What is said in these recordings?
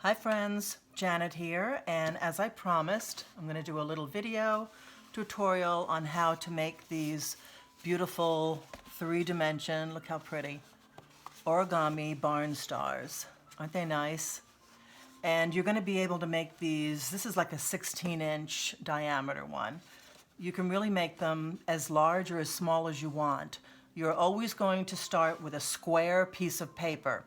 Hi friends, Janet here, and as I promised, I'm going to do a little video tutorial on how to make these beautiful three-dimension, look how pretty, origami barn stars. Aren't they nice? And you're going to be able to make these, this is like a 16-inch diameter one. You can really make them as large or as small as you want. You're always going to start with a square piece of paper.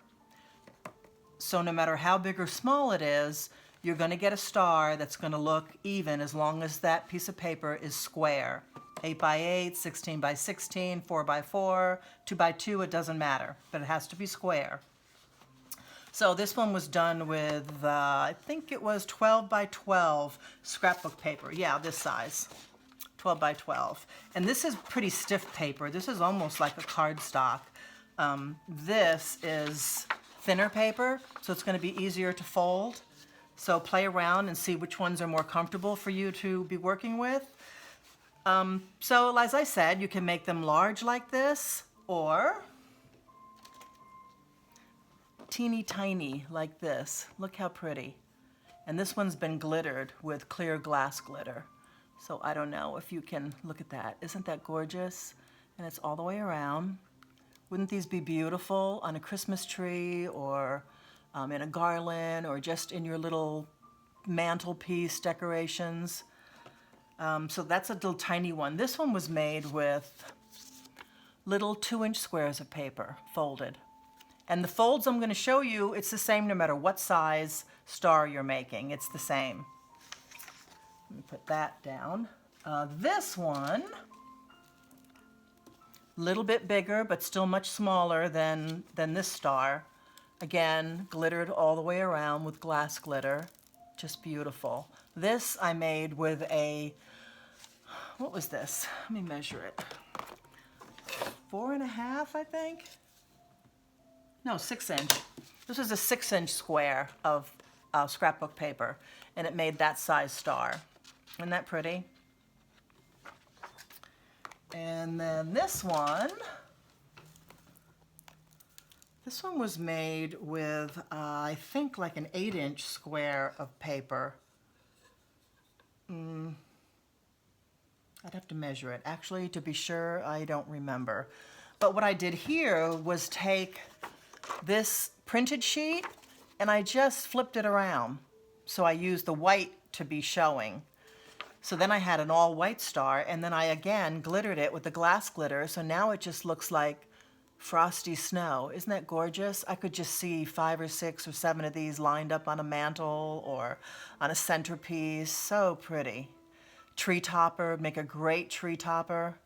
So no matter how big or small it is, you're going to get a star that's going to look even as long as that piece of paper is square. 8 by 8, 16 by 16, 4 by 4, 2 by 2, it doesn't matter, but it has to be square. So this one was done with, I think it was 12 by 12 scrapbook paper. Yeah, this size, 12 by 12. And this is pretty stiff paper. This is almost like a cardstock. This is thinner paper, so it's going to be easier to fold. So play around and see which ones are more comfortable for you to be working with. So as I said, you can make them large like this or teeny tiny like this. Look how pretty. And this one's been glittered with clear glass glitter. So I don't know if you can look at that. Isn't that gorgeous? And it's all the way around. Wouldn't these be beautiful on a Christmas tree or in a garland or just in your little mantelpiece decorations? So that's a little tiny one. This one was made with little 2-inch squares of paper folded. And the folds I'm going to show you, it's the same no matter what size star you're making. It's the same. Let me put that down. This one, little bit bigger, but still much smaller than this star. Again, glittered all the way around with glass glitter. Just beautiful. This I made with a, what was this? Let me measure it. 4.5, I think? No, 6-inch. This was a 6-inch square of scrapbook paper, and it made that size star. Isn't that pretty? And then this one was made with, I think, like an 8-inch square of paper. I'd have to measure it. Actually, to be sure, I don't remember. But what I did here was take this printed sheet and I just flipped it around. So I used the white to be showing. So then I had an all-white star, and then I again glittered it with the glass glitter, so now it just looks like frosty snow. Isn't that gorgeous? I could just see 5 or 6 or 7 of these lined up on a mantle or on a centerpiece. So pretty. Tree topper, make a great tree topper.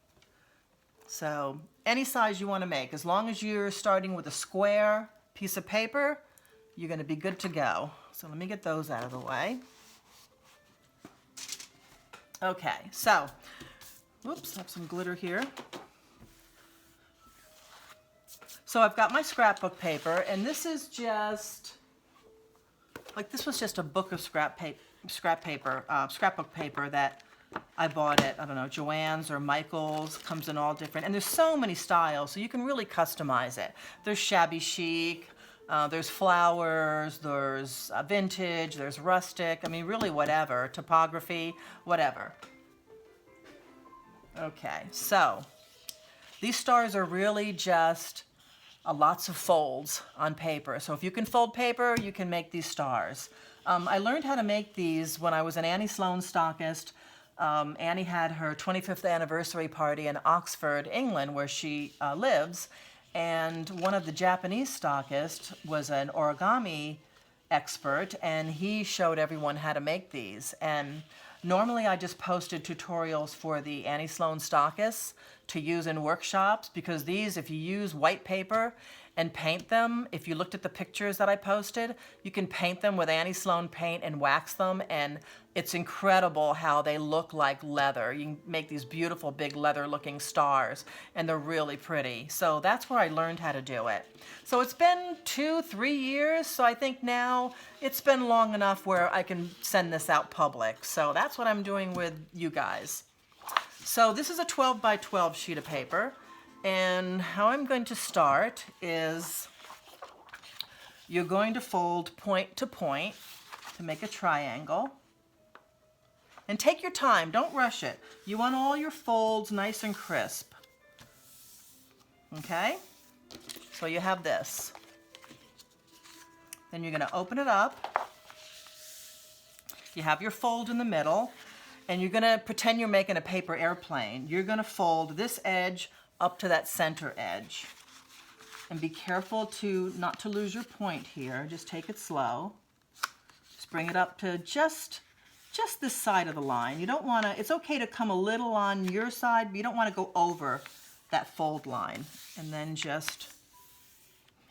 So any size you want to make, as long as you're starting with a square piece of paper, you're going to be good to go. So let me get those out of the way. Okay, so, whoops, I have some glitter here. So I've got my scrapbook paper, and this is just, like this was just a book of scrapbook paper that I bought at, I don't know, Joann's or Michael's. Comes in all different, and there's so many styles, so you can really customize it. There's shabby chic, there's flowers, there's vintage, there's rustic, I mean really whatever, topography, whatever. Okay, so these stars are really just lots of folds on paper. So if you can fold paper, you can make these stars. I learned how to make these when I was an Annie Sloan stockist. Annie had her 25th anniversary party in Oxford, England, where she lives. And one of the Japanese stockists was an origami expert, and he showed everyone how to make these. And normally I just posted tutorials for the Annie Sloan stockists to use in workshops, because these, if you use white paper and paint them, if you looked at the pictures that I posted, you can paint them with Annie Sloan paint and wax them, and it's incredible how they look like leather. You can make these beautiful big leather looking stars, and they're really pretty. So that's where I learned how to do it. So it's been 2-3 years, so I think now it's been long enough where I can send this out public. So that's what I'm doing with you guys. So this is a 12 by 12 sheet of paper, and how I'm going to start is you're going to fold point to point to make a triangle. And take your time, don't rush it. You want all your folds nice and crisp. Okay? So you have this. Then you're going to open it up. You have your fold in the middle, and you're going to pretend you're making a paper airplane. You're going to fold this edge up to that center edge. And be careful not to lose your point here. Just take it slow. Just bring it up to just this side of the line. You don't want to, it's okay to come a little on your side, but you don't want to go over that fold line. And then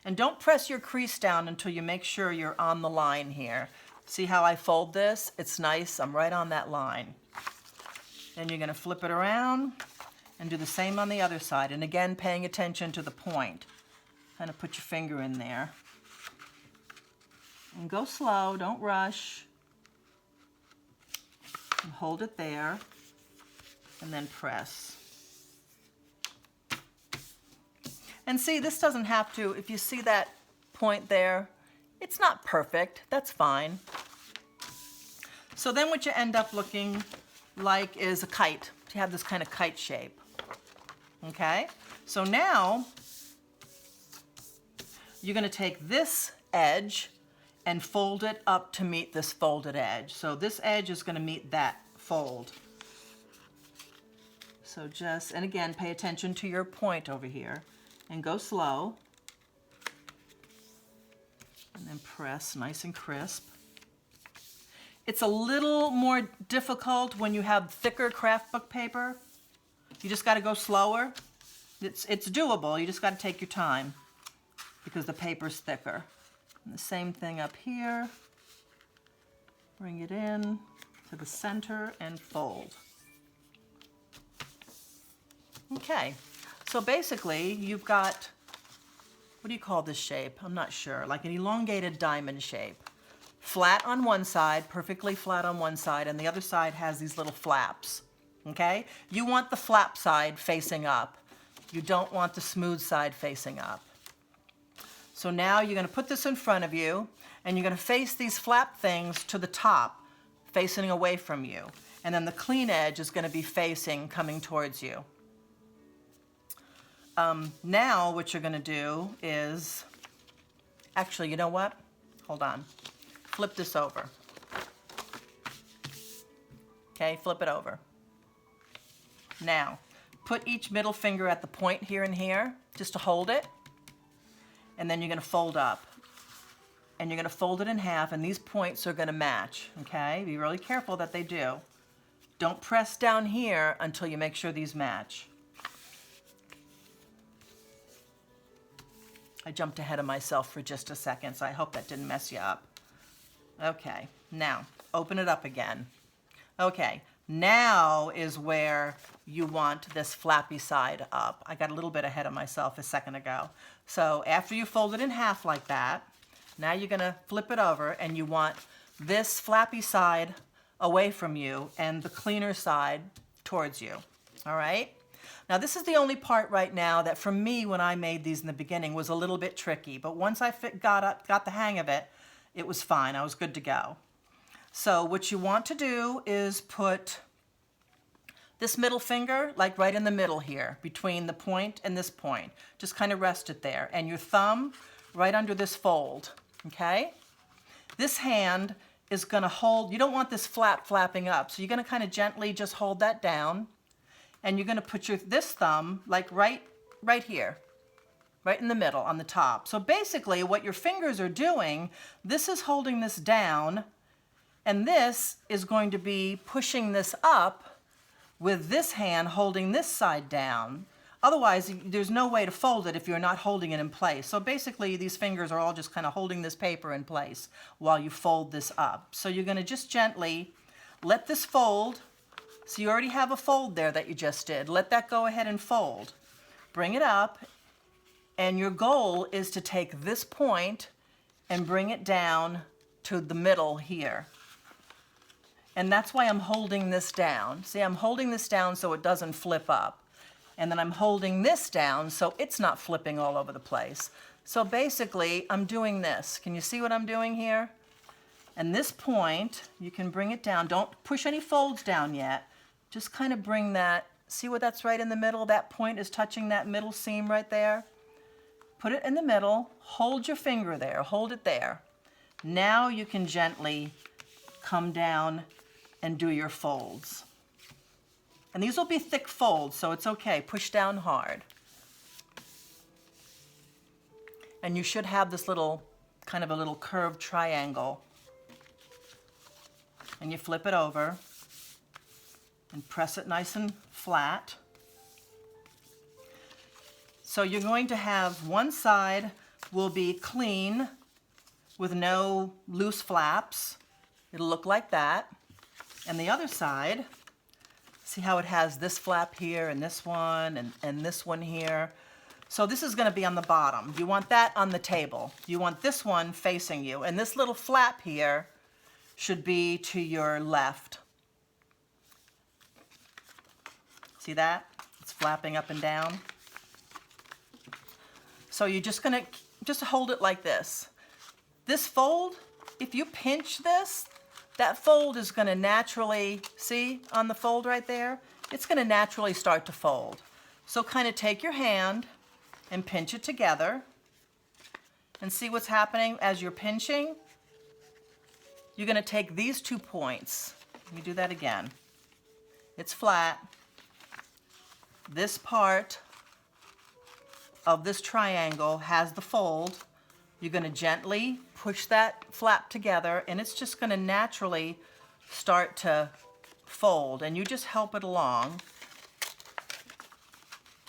and don't press your crease down until you make sure you're on the line here. See how I fold this? It's nice, I'm right on that line. Then you're going to flip it around and do the same on the other side. And again, paying attention to the point. Kind of put your finger in there. And go slow, don't rush. And hold it there, and then press. And see, this doesn't have to, if you see that point there, it's not perfect, that's fine. So then what you end up looking like is a kite. You have this kind of kite shape. Okay? So now, you're gonna take this edge and fold it up to meet this folded edge. So this edge is going to meet that fold. So and again, pay attention to your point over here and go slow. And then press nice and crisp. It's a little more difficult when you have thicker craft book paper. You just got to go slower. It's doable, you just got to take your time because the paper's thicker. And the same thing up here. Bring it in to the center and fold. Okay, so basically you've got, what do you call this shape? I'm not sure, like an elongated diamond shape. Flat on one side, perfectly flat on one side, and the other side has these little flaps, okay? You want the flap side facing up. You don't want the smooth side facing up. So now you're going to put this in front of you, and you're going to face these flap things to the top, facing away from you. And then the clean edge is going to be coming towards you. Now what you're going to do is, actually, you know what? Hold on. Flip this over. Okay, flip it over. Now, put each middle finger at the point here and here, just to hold it. And then you're going to fold up. And you're going to fold it in half, and these points are going to match, okay? Be really careful that they do. Don't press down here until you make sure these match. I jumped ahead of myself for just a second, so I hope that didn't mess you up. Okay, now, open it up again. Okay, now is where you want this flappy side up. I got a little bit ahead of myself a second ago. So after you fold it in half like that, now you're gonna flip it over and you want this flappy side away from you and the cleaner side towards you, all right? Now this is the only part right now that for me when I made these in the beginning was a little bit tricky, but once I got the hang of it, it was fine, I was good to go. So what you want to do is put this middle finger like right in the middle here, between the point and this point. Just kind of rest it there. And your thumb right under this fold, okay? This hand is gonna hold, you don't want this flapping up, so you're gonna kind of gently just hold that down, and you're gonna put this thumb like right here, right in the middle on the top. So basically what your fingers are doing, this is holding this down, and this is going to be pushing this up with this hand holding this side down. Otherwise, there's no way to fold it if you're not holding it in place. So basically, these fingers are all just kind of holding this paper in place while you fold this up. So you're going to just gently let this fold. So you already have a fold there that you just did. Let that go ahead and fold. Bring it up, and your goal is to take this point and bring it down to the middle here. And that's why I'm holding this down. See, I'm holding this down so it doesn't flip up. And then I'm holding this down so it's not flipping all over the place. So basically, I'm doing this. Can you see what I'm doing here? And this point, you can bring it down. Don't push any folds down yet. Just kind of bring that, see what that's right in the middle? That point is touching that middle seam right there. Put it in the middle, hold your finger there, hold it there. Now you can gently come down and do your folds. And these will be thick folds, so it's okay. Push down hard. And you should have this little, kind of a little curved triangle. And you flip it over and press it nice and flat. So you're going to have one side will be clean with no loose flaps. It'll look like that. And the other side, see how it has this flap here and this one and this one here. So this is going to be on the bottom. You want that on the table. You want this one facing you. And this little flap here should be to your left. See that? It's flapping up and down. So you're just going to just hold it like this. This fold, if you pinch this, that fold is going to naturally, see on the fold right there? It's going to naturally start to fold. So kind of take your hand and pinch it together and see what's happening as you're pinching. You're going to take these 2 points. Let me do that again. It's flat. This part of this triangle has the fold. You're going to gently push that flap together and it's just going to naturally start to fold, and you just help it along.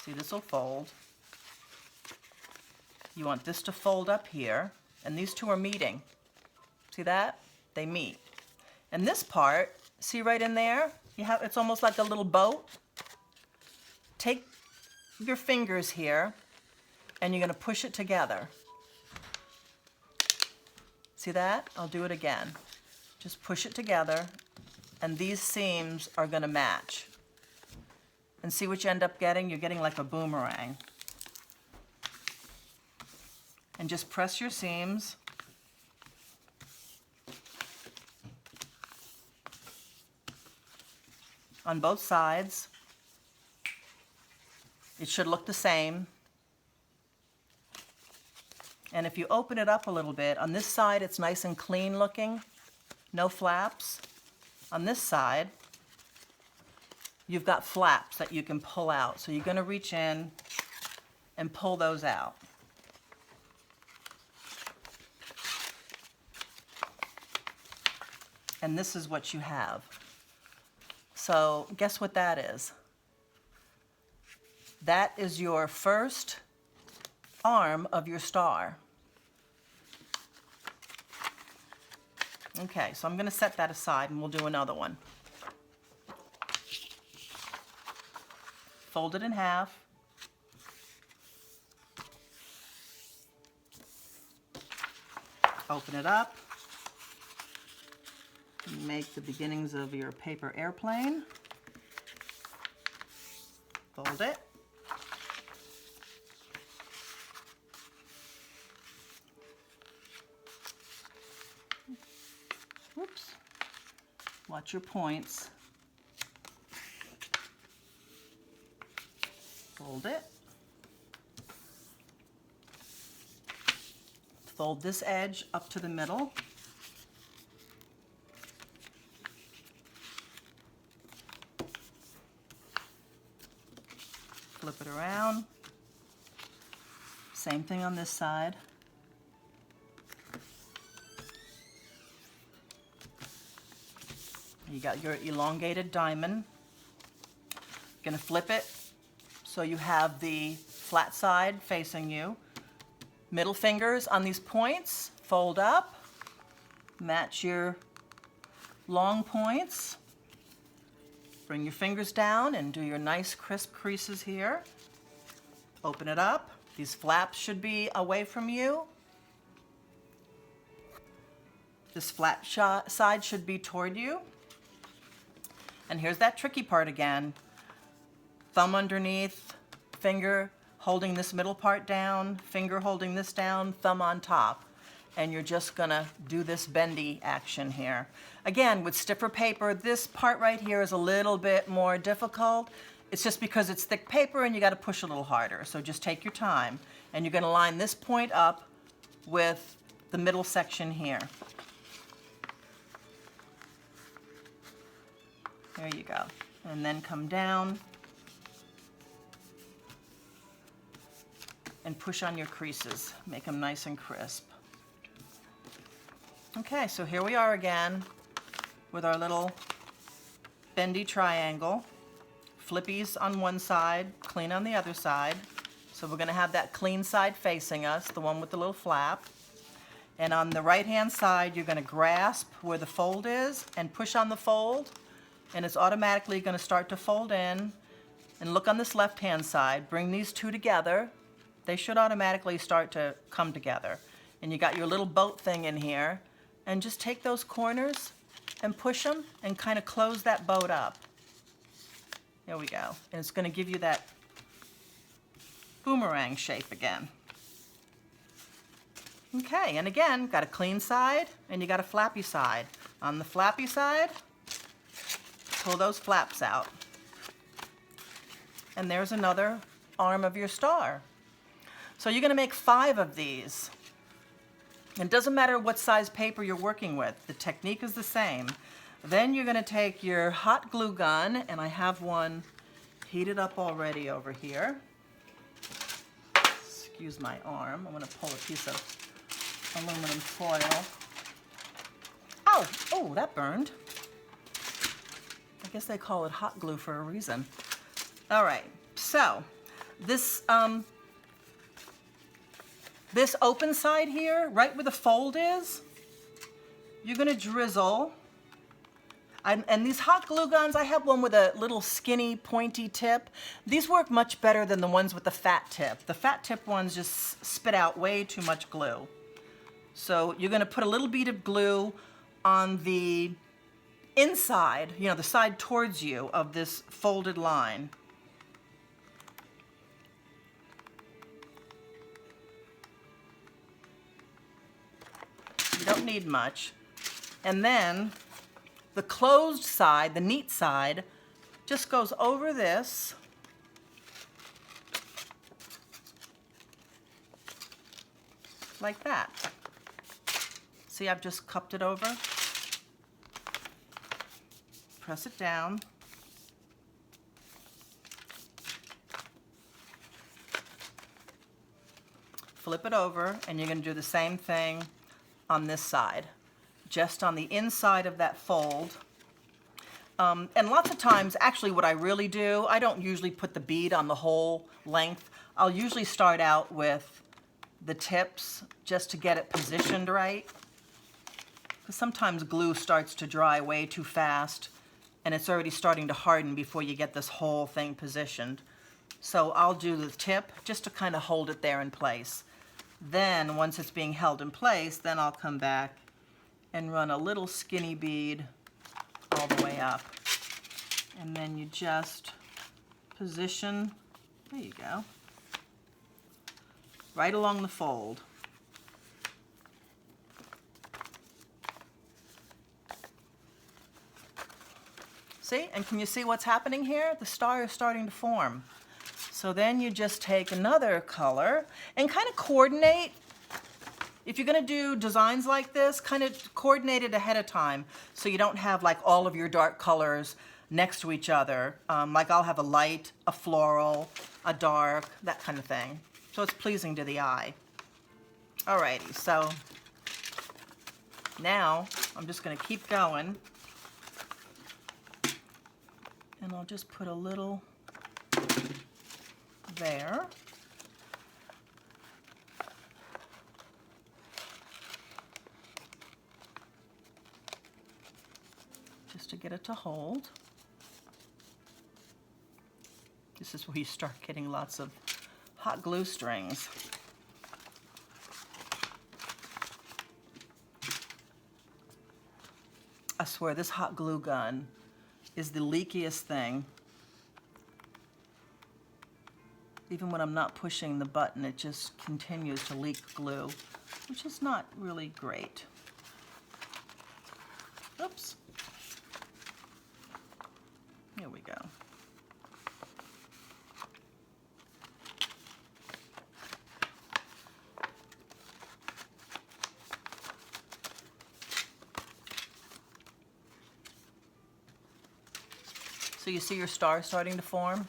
See, this will fold. You want this to fold up here, and these two are meeting. See that? They meet. And this part, see right in there? It's almost like a little boat. Take your fingers here and you're going to push it together. See that? I'll do it again. Just push it together and these seams are going to match. And see what you end up getting? You're getting like a boomerang. And just press your seams. On both sides. It should look the same. And if you open it up a little bit, on this side it's nice and clean looking, no flaps. On this side, you've got flaps that you can pull out. So you're going to reach in and pull those out. And this is what you have. So guess what that is? That is your first arm of your star. Okay, so I'm going to set that aside and we'll do another one. Fold it in half. Open it up. Make the beginnings of your paper airplane. Fold it. Whoops. Watch your points. Fold it. Fold this edge up to the middle. Flip it around. Same thing on this side. You got your elongated diamond. You're going to flip it so you have the flat side facing you. Middle fingers on these points, fold up, match your long points. Bring your fingers down and do your nice crisp creases here. Open it up. These flaps should be away from you. This flat side should be toward you. And here's that tricky part again. Thumb underneath, finger holding this middle part down, finger holding this down, thumb on top. And you're just gonna do this bendy action here. Again, with stiffer paper, this part right here is a little bit more difficult. It's just because it's thick paper and you gotta push a little harder. So just take your time. And you're gonna line this point up with the middle section here. There you go. And then come down and push on your creases. Make them nice and crisp. Okay, so here we are again with our little bendy triangle. Flippies on one side, clean on the other side. So we're gonna have that clean side facing us, the one with the little flap. And on the right-hand side, you're gonna grasp where the fold is and push on the fold, and it's automatically gonna start to fold in. And look on this left-hand side, bring these two together. They should automatically start to come together. And you got your little boat thing in here, and just take those corners and push them and kind of close that boat up. There we go. And it's gonna give you that boomerang shape again. Okay, and again, got a clean side and you got a flappy side. On the flappy side, pull those flaps out. And there's another arm of your star. So you're gonna make 5 of these. It doesn't matter what size paper you're working with, the technique is the same. Then you're gonna take your hot glue gun, and I have one heated up already over here. Excuse my arm, I'm gonna pull a piece of aluminum foil. Oh, that burned. I guess they call it hot glue for a reason. All right, so this open side here, right where the fold is, you're gonna drizzle. And these hot glue guns, I have one with a little skinny, pointy tip. These work much better than the ones with the fat tip. The fat tip ones just spit out way too much glue. So you're gonna put a little bead of glue on the inside, you know, the side towards you of this folded line. You don't need much. And then the closed side, the neat side, just goes over this. Like that. See, I've just cupped it over. Press it down. Flip it over, and you're going to do the same thing on this side. Just on the inside of that fold. And lots of times, actually what I really do, I don't usually put the bead on the whole length. I'll usually start out with the tips just to get it positioned right. Because sometimes glue starts to dry way too fast and it's already starting to harden before you get this whole thing positioned. So I'll do the tip just to kind of hold it there in place. Then once it's being held in place, then I'll come back and run a little skinny bead all the way up. And then you just position, there you go, right along the fold. See, and can you see what's happening here? The star is starting to form. So then you just take another color and kind of coordinate. If you're gonna do designs like this, kind of coordinate it ahead of time so you don't have like all of your dark colors next to each other. Like I'll have a light, a floral, a dark, that kind of thing. So it's pleasing to the eye. Alrighty, so now I'm just gonna keep going. And I'll just put a little there. Just to get it to hold. This is where you start getting lots of hot glue strings. I swear this hot glue gun is the leakiest thing. Even when I'm not pushing the button, it just continues to leak glue, which is not really great. Oops. Here we go. So you see your star starting to form?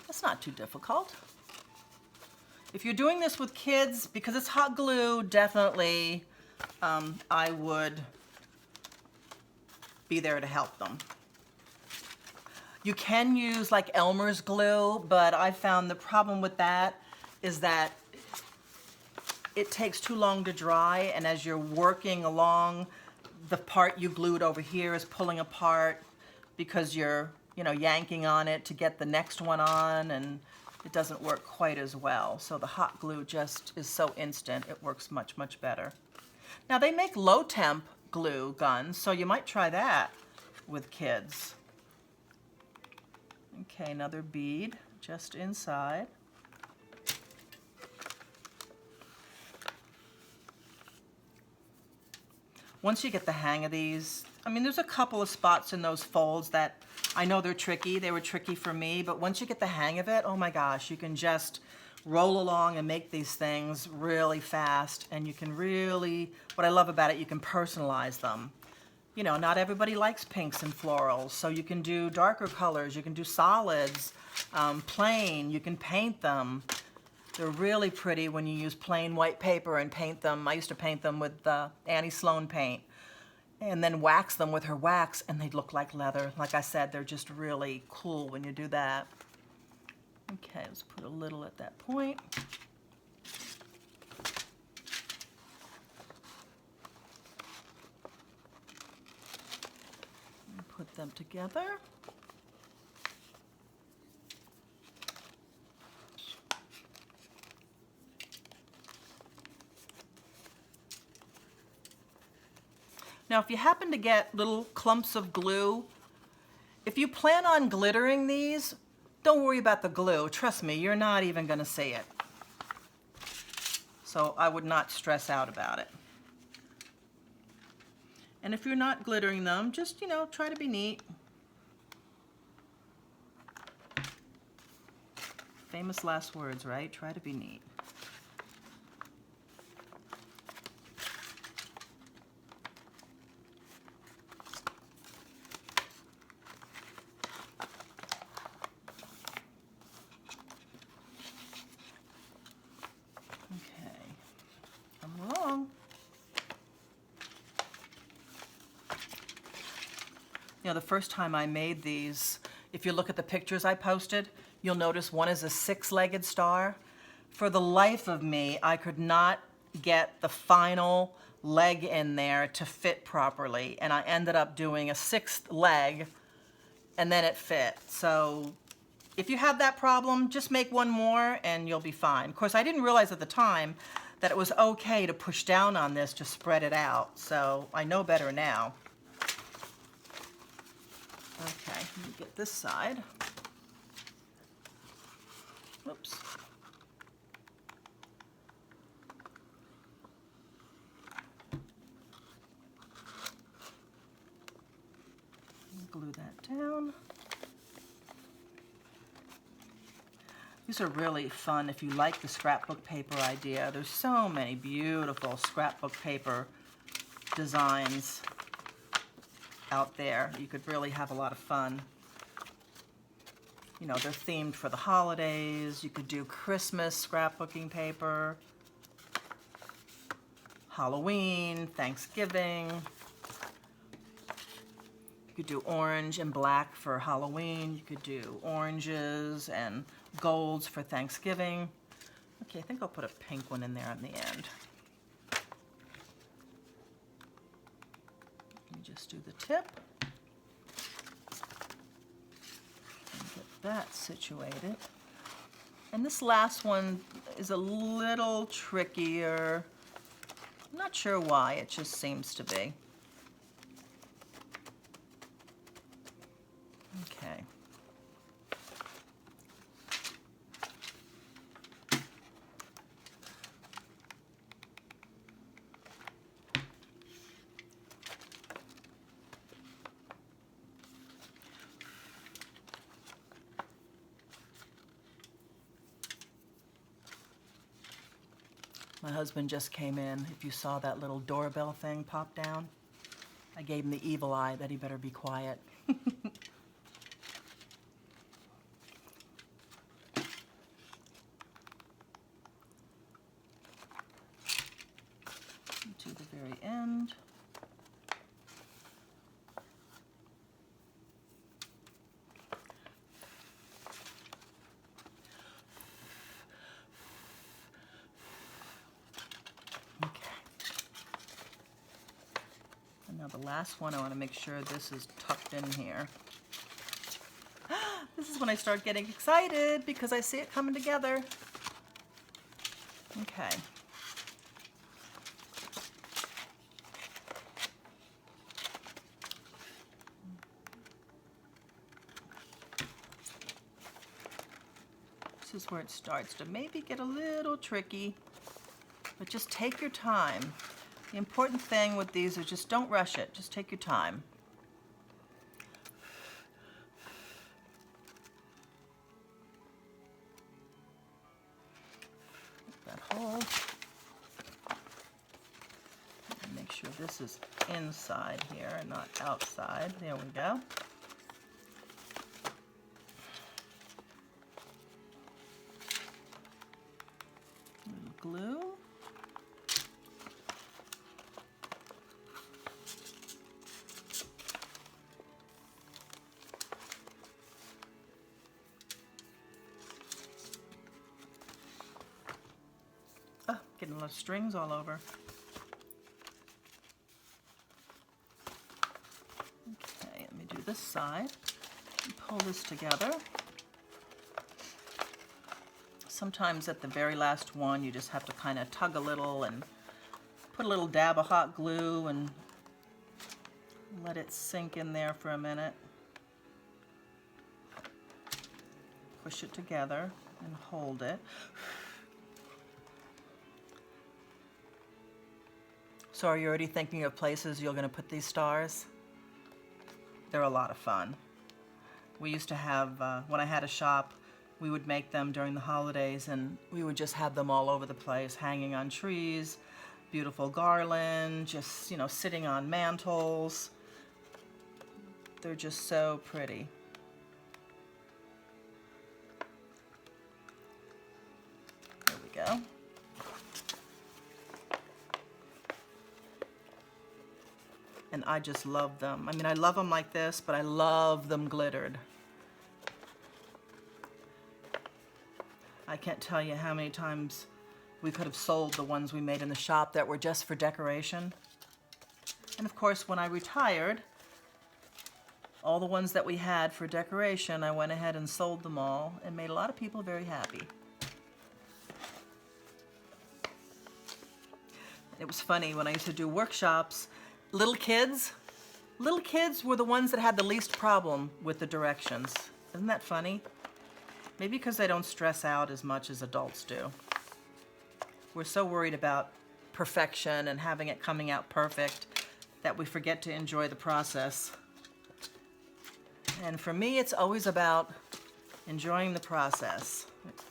That's not too difficult. If you're doing this with kids, because it's hot glue, definitely I would be there to help them. You can use like Elmer's glue, but I found the problem with that is that it takes too long to dry, and as you're working along, the part you glued over here is pulling apart because you're, yanking on it to get the next one on, and it doesn't work quite as well. So the hot glue just is so instant, it works much, much better. Now they make low temp glue guns, so you might try that with kids. Okay, another bead just inside. Once you get the hang of these, there's a couple of spots in those folds that I know they're tricky. They were tricky for me, but once you get the hang of it, oh my gosh, you can just roll along and make these things really fast, and you can really, what I love about it, you can personalize them. Not everybody likes pinks and florals, so you can do darker colors, you can do solids, plain, you can paint them. They're really pretty when you use plain white paper and paint them. I used to paint them with Annie Sloan paint and then wax them with her wax, and they'd look like leather. Like I said, they're just really cool when you do that. Okay, let's put a little at that point. And put them together. Now, if you happen to get little clumps of glue, if you plan on glittering these, don't worry about the glue. Trust me, you're not even going to see it. So I would not stress out about it. And if you're not glittering them, just, try to be neat. Famous last words, right? Try to be neat. The first time I made these, if you look at the pictures I posted, you'll notice one is a 6-legged star. For the life of me, I could not get the final leg in there to fit properly, and I ended up doing a 6th leg, and then it fit. So if you have that problem, just make one more and you'll be fine. Of course, I didn't realize at the time that it was okay to push down on this to spread it out, so I know better now. Okay, let me get this side. Whoops. Glue that down. These are really fun if you like the scrapbook paper idea. There's so many beautiful scrapbook paper designs out there. You could really have a lot of fun. They're themed for the holidays. You could do Christmas scrapbooking paper, Halloween, Thanksgiving. You could do orange and black for Halloween. You could do oranges and golds for Thanksgiving. Okay, I think I'll put a pink one in there in the end. Just do the tip and get that situated. And this last one is a little trickier. I'm not sure why, it just seems to be. Okay. My husband just came in. If you saw that little doorbell thing pop down, I gave him the evil eye that he better be quiet. To the very end. Okay. And now the last one, I want to make sure this is tucked in here. This is when I start getting excited because I see it coming together. Okay. This is where it starts to maybe get a little tricky, but just take your time. The important thing with these is just don't rush it. Just take your time. That hole. Make sure this is inside here and not outside. There we go. Glue. Oh, getting a lot of strings all over. Okay, let me do this side and pull this together. Sometimes at the very last one, you just have to kind of tug a little and put a little dab of hot glue and let it sink in there for a minute. Push it together and hold it. So are you already thinking of places you're going to put these stars? They're a lot of fun. We used to have, when I had a shop, we would make them during the holidays, and we would just have them all over the place, hanging on trees, beautiful garland, just, you know, sitting on mantles. They're just so pretty. There we go. And I just love them. I mean, I love them like this, but I love them glittered. I can't tell you how many times we could have sold the ones we made in the shop that were just for decoration. And of course, when I retired, all the ones that we had for decoration, I went ahead and sold them all and made a lot of people very happy. It was funny, when I used to do workshops, little kids were the ones that had the least problem with the directions. Isn't that funny? Maybe because they don't stress out as much as adults do. We're so worried about perfection and having it coming out perfect that we forget to enjoy the process. And for me, it's always about enjoying the process.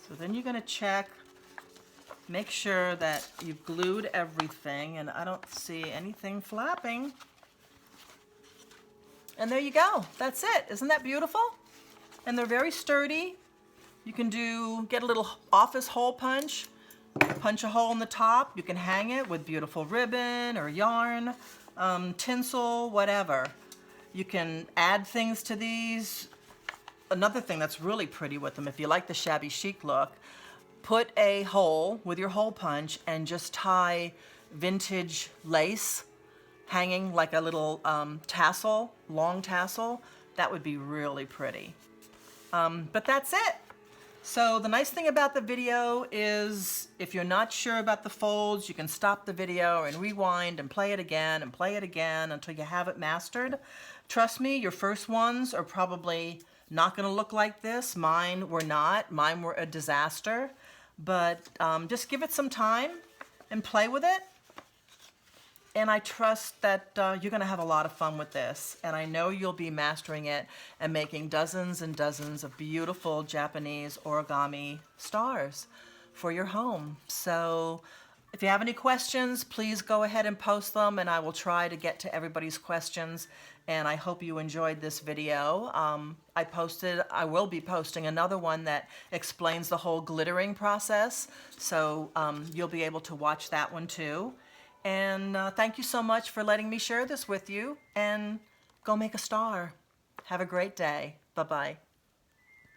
So then you're going to check, make sure that you've glued everything, and I don't see anything flapping. And there you go. That's it. Isn't that beautiful? And they're very sturdy. You can get a little office hole punch a hole in the top. You can hang it with beautiful ribbon or yarn, tinsel, whatever. You can add things to these. Another thing that's really pretty with them, if you like the shabby chic look, put a hole with your hole punch and just tie vintage lace hanging like a little tassel, long tassel. That would be really pretty. But that's it. So the nice thing about the video is if you're not sure about the folds, you can stop the video and rewind and play it again until you have it mastered. Trust me, your first ones are probably not going to look like this. Mine were not. Mine were a disaster. But just give it some time and play with it. And I trust that you're going to have a lot of fun with this. And I know you'll be mastering it and making dozens and dozens of beautiful Japanese origami stars for your home. So If you have any questions, please go ahead and post them, and I will try to get to everybody's questions. And I hope you enjoyed this video. I will be posting another one that explains the whole glittering process, so you'll be able to watch that one too. And thank you so much for letting me share this with you, and go make a star. Have a great day. Bye-bye.